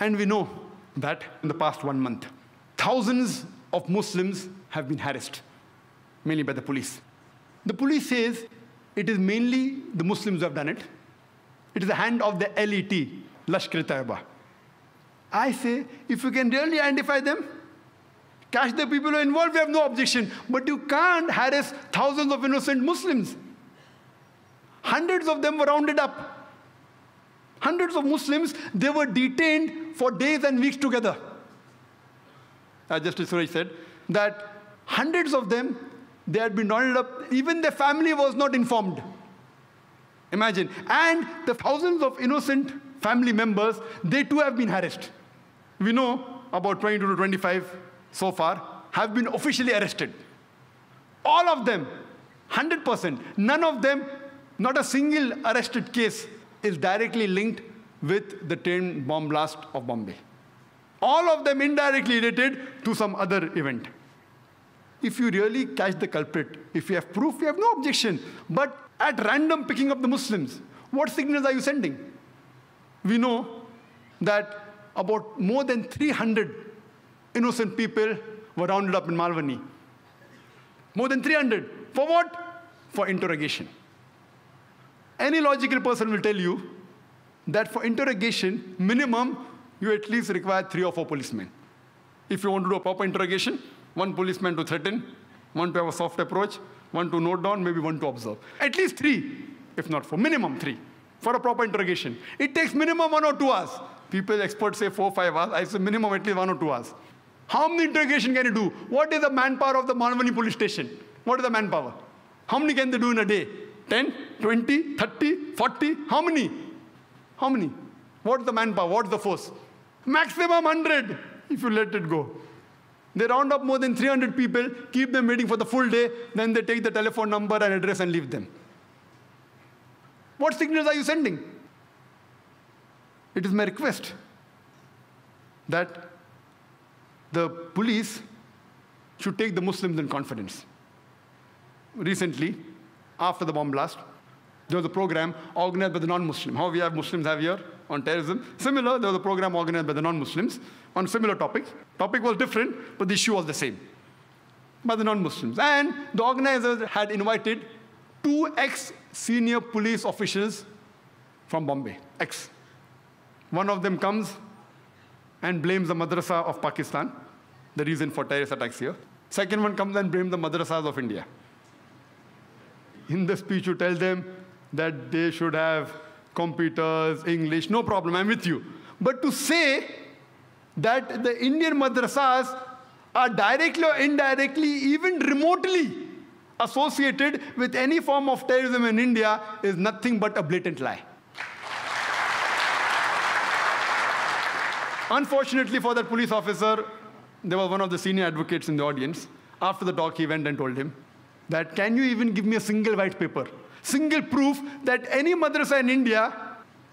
And we know that in the past 1 month, thousands of Muslims have been harassed, mainly by the police. The police says it is mainly the Muslims who have done it. It is the hand of the LET, Lashkar-e-Taiba. I say, if you can really identify them, catch the people who are involved, we have no objection. But you can't harass thousands of innocent Muslims. Hundreds of them were rounded up. Hundreds of Muslims, they were detained for days and weeks together. As Justice Suraj said, that hundreds of them, they had been rounded up. Even their family was not informed. Imagine. And the thousands of innocent family members, they too have been harassed. We know about 22 to 25 so far have been officially arrested. All of them, 100%. None of them, not a single arrested case is directly linked with the train bomb blast of Bombay. All of them indirectly related to some other event. If you really catch the culprit, if you have proof, you have no objection. But at random picking up the Muslims, what signals are you sending? We know that about more than 300 innocent people were rounded up in Malwani. More than 300. For what? For interrogation. Any logical person will tell you that for interrogation, minimum, you at least require 3 or 4 policemen. If you want to do a proper interrogation, 1 policeman to threaten, 1 to have a soft approach, 1 to note down, maybe 1 to observe. At least 3, if not 4, minimum 3, for a proper interrogation. It takes minimum 1 or 2 hours. People, experts say 4 or 5 hours. I say minimum at least 1 or 2 hours. How many interrogation can you do? What is the manpower of the Malwani police station? What is the manpower? How many can they do in a day? 10, 20, 30, 40? How many? How many? What is the manpower? What is the force? Maximum 100, if you let it go. They round up more than 300 people, keep them waiting for the full day, then they take the telephone number and address and leave them. What signals are you sending? It is my request that the police should take the Muslims in confidence. Recently, after the bomb blast, there was a program organized by the non-Muslim. How we have Muslims have here on terrorism. Similar, there was a program organized by the non-Muslims on similar topics. Topic was different, but the issue was the same. By the non-Muslims. And the organizers had invited 2 ex-senior police officials from Bombay. Ex. One of them comes and blames the madrasa of Pakistan, the reason for terrorist attacks here. Second one comes and blames the madrasas of India. In the speech, you tell them that they should have computers, English, no problem, I'm with you. But to say that the Indian madrasas are directly or indirectly, even remotely associated with any form of terrorism in India is nothing but a blatant lie. Unfortunately for that police officer, there was one of the senior advocates in the audience. After the talk, he went and told him that, can you even give me a single white paper, single proof that any madrasa in India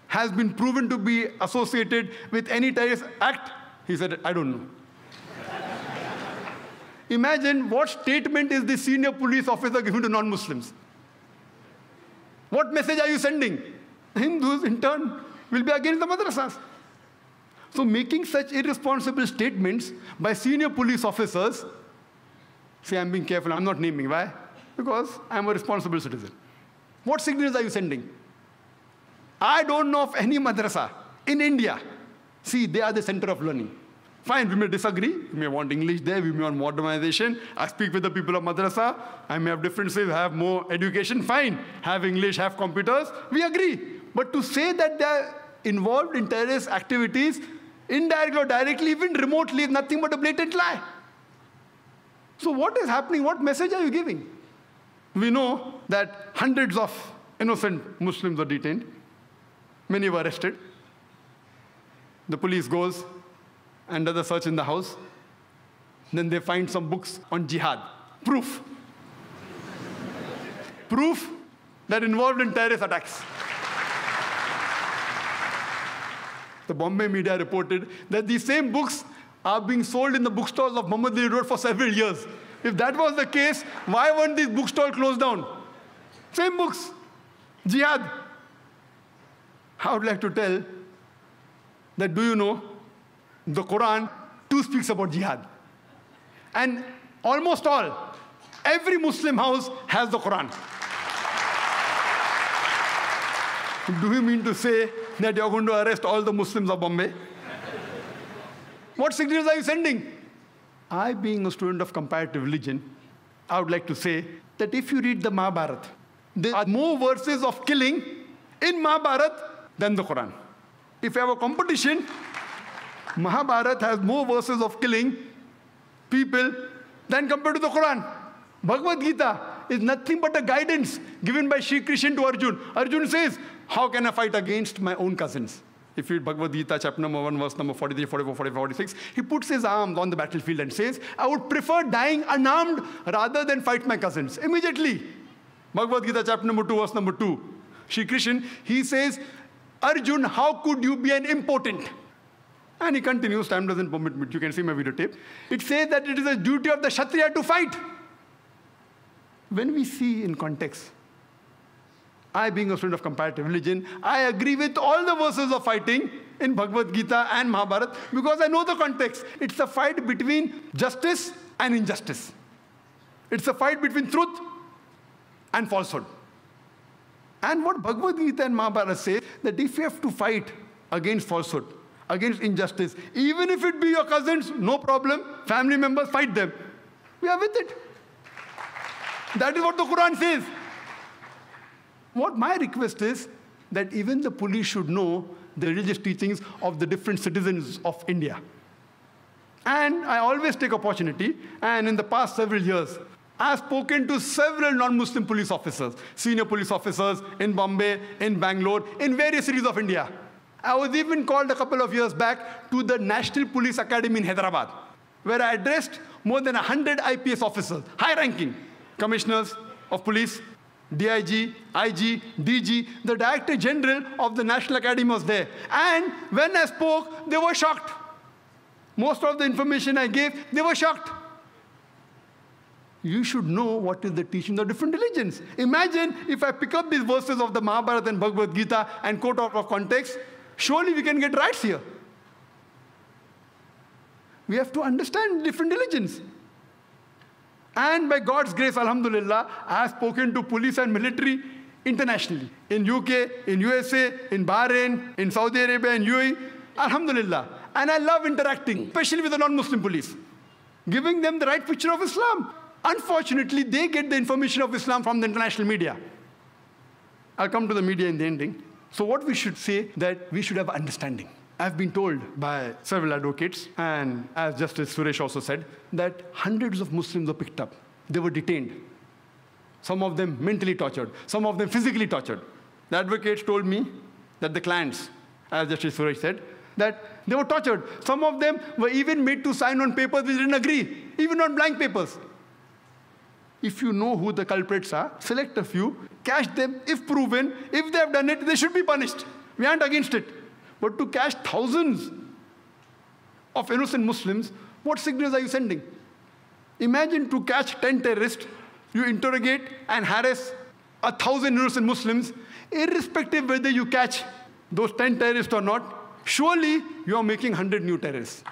has been proven to be associated with any terrorist act? He said, I don't know. Imagine what statement is the senior police officer giving to non-Muslims. What message are you sending? Hindus, in turn, will be against the madrasas. So making such irresponsible statements by senior police officers, say, I'm being careful, I'm not naming. Why? Because I'm a responsible citizen. What signals are you sending? I don't know of any madrasa in India. See, they are the center of learning. Fine, we may disagree. We may want English there. We may want modernization. I speak with the people of madrasa. I may have differences, have more education. Fine, have English, have computers. We agree. But to say that they are involved in terrorist activities, indirectly or directly, even remotely, is nothing but a blatant lie. So what is happening? What message are you giving? We know that hundreds of innocent Muslims were detained. Many were arrested. The police goes and does a search in the house. Then they find some books on jihad. Proof. Proof that involved in terrorist attacks. The Bombay media reported that these same books are being sold in the bookstores of Mohammad Road for several years. If that was the case, why weren't these bookstores closed down? Same books. Jihad. I would like to tell that, do you know the Quran too speaks about jihad. And almost every Muslim house has the Quran. Do you mean to say that you're going to arrest all the Muslims of Bombay? What signals are you sending? I, being a student of comparative religion, I would like to say that if you read the Mahabharata, there are more verses of killing in Mahabharata than the Quran. If you have a competition, Mahabharata has more verses of killing people than compared to the Quran. Bhagavad Gita is nothing but a guidance given by Shri Krishna to Arjun. Arjun says, how can I fight against my own cousins? If you read Bhagavad Gita, chapter number 1, verse number 43, 44, 45, 46, he puts his arms on the battlefield and says, I would prefer dying unarmed rather than fight my cousins. Immediately, Bhagavad Gita, chapter number 2, verse number 2, Shri Krishna, he says, Arjun, how could you be an impotent? And he continues, time doesn't permit me, you can see my videotape. It says that it is a duty of the Kshatriya to fight. When we see in context, I, being a student of comparative religion, I agree with all the verses of fighting in Bhagavad Gita and Mahabharata because I know the context. It's a fight between justice and injustice. It's a fight between truth and falsehood. And what Bhagavad Gita and Mahabharata say, that if you have to fight against falsehood, against injustice, even if it be your cousins, no problem, family members, fight them. We are with it. That is what the Quran says. What my request is that even the police should know the religious teachings of the different citizens of India. And I always take opportunity, and in the past several years, I have spoken to several non-Muslim police officers, senior police officers in Bombay, in Bangalore, in various cities of India. I was even called a couple of years back to the National Police Academy in Hyderabad, where I addressed more than 100 IPS officers, high-ranking commissioners of police, DIG, IG, DG, the Director General of the National Academy was there. And when I spoke, they were shocked. Most of the information I gave, they were shocked. You should know what is the teaching of different religions. Imagine if I pick up these verses of the Mahabharata and Bhagavad Gita and quote out of context, surely we can get rights here. We have to understand different religions. And by God's grace, alhamdulillah, I have spoken to police and military internationally. In UK, in USA, in Bahrain, in Saudi Arabia, in UAE, alhamdulillah. And I love interacting, especially with the non-Muslim police, giving them the right picture of Islam. Unfortunately, they get the information of Islam from the international media. I'll come to the media in the ending. So what we should say, that we should have understanding. I've been told by several advocates, and as Justice Suresh also said, that hundreds of Muslims were picked up. They were detained. Some of them mentally tortured, some of them physically tortured. The advocates told me that the clients, as Justice Suresh said, that they were tortured. Some of them were even made to sign on papers which didn't agree, even on blank papers. If you know who the culprits are, select a few, catch them. If proven, if they have done it, they should be punished. We aren't against it. But to catch thousands of innocent Muslims, what signals are you sending? Imagine to catch 10 terrorists, you interrogate and harass 1,000 innocent Muslims, irrespective whether you catch those 10 terrorists or not, surely you are making 100 new terrorists.